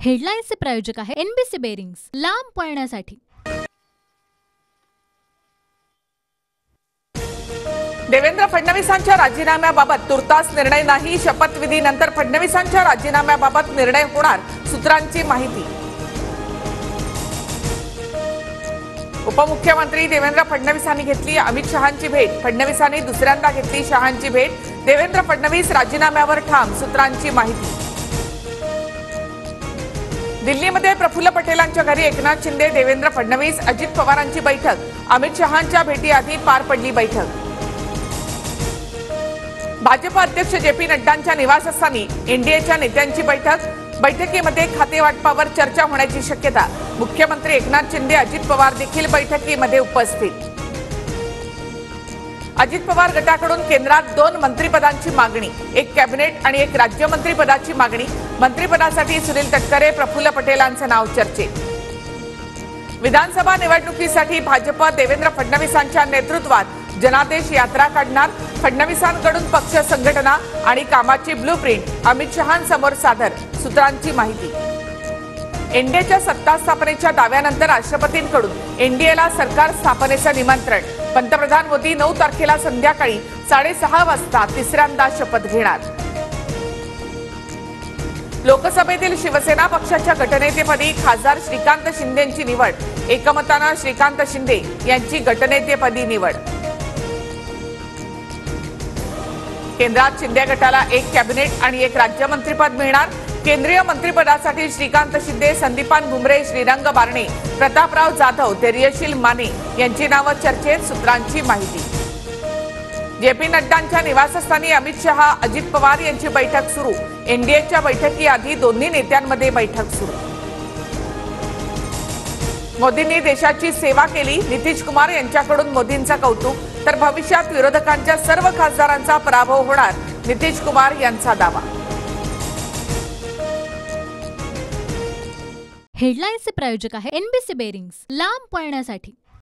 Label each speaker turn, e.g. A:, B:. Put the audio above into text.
A: हेडलाईन्सचे प्रायोजक आहे NBC bearings, लांब पळण्यासाठी।
B: देवेंद्र फडणवीसांच्या राजीनाम्याबाबत तुर्तास निर्णय नाही। शपथविधीनंतर फडणवीसांच्या राजीनाम्याबाबत निर्णय होणार, सूत्रांची माहिती। उपमुख्यमंत्री देवेंद्र फडणवीसांनी घेतली अमित शहांची भेट। फडणवीसांनी दुसऱ्यांदा घेतली शहांची भेट। देवेंद्र फडणवीस राजीनाम्यावर ठाम, सूत्रांची माहिती। दिल्लीमध्ये प्रफुल्ल पटेलांच्या घरी एकनाथ शिंदे, देवेंद्र फडणवीस, अजित पवारांची बैठक। अमित शहांच्या भेटीआधी पार पडली बैठक। भाजप अध्यक्ष जे.पी. नड्डांच्या निवासस्थानी एनडीएच्या नेत्यांची बैठक। बैठकीमध्ये खातेवाटपावर चर्चा होण्याची शक्यता। मुख्यमंत्री एकनाथ शिंदे, अजित पवार देखील बैठकीमध्ये उपस्थित। अजित पवार गटाकडून केंद्रात 2 मंत्रिपदांची मागणी, एक कॅबिनेट आणि एक राज्यमंत्रीपदाची मागणी। मंत्रिपदासाठी सुनील तटकरे, प्रफुल्ल पटेलांचं नाव चर्चेत। विधानसभा निवडणुकीसाठी भाजप देवेंद्र फडणवीसांच्या नेतृत्वात जनादेश यात्रा काढणार। फडणवीसांकडून पक्ष संघटना आणि कामाची ब्लूप्रिंट अमित शहांसमोर सादर, सूत्रांची माहिती। एनडीएच्या सत्ता स्थापनेच्या दाव्यानंतर राष्ट्रपतींकडून एनडीएला सरकार स्थापनेचं निमंत्रण। पंतप्रधान मोदी 9 तारखेला संध्याकाळी 6:30 वाजता तिसऱ्यांदा शपथ घेणार। लोकसभेतील शिवसेना पक्षाच्या गटनेतेपदी खासदार श्रीकांत शिंदेंची निवड। एकमतानं श्रीकांत शिंदे यांची गटनेतेपदी निवड। केंद्रात शिंदे गटाला एक कॅबिनेट आणि एक राज्यमंत्रीपद मिळणार। केंद्रीय मंत्रिपदासाठी श्रीकांत शिंदे, संदीपान भुमरे, श्रीरंग बारणे, प्रतापराव जाधव, धैर्यशील माने यांची नावं चर्चेत, सूत्रांची माहिती। जे.पी. नड्डांच्या निवासस्थानी अमित शहा, अजित पवार यांची बैठक सुरू। एनडीएच्या बैठकीआधी दोन्ही नेत्यांमध्ये बैठक सुरू। मोदींनी देशाची सेवा केली, नितीश कुमार यांच्याकडून मोदींचं कौतुक। तर भविष्यात विरोधकांच्या सर्व खासदारांचा पराभव होणार, नितीश कुमार यांचा दावा।
A: हेडलाईन्सचे प्रायोजक आहे एनबीसी बेरिंग्स, लांब पळण्यासाठी।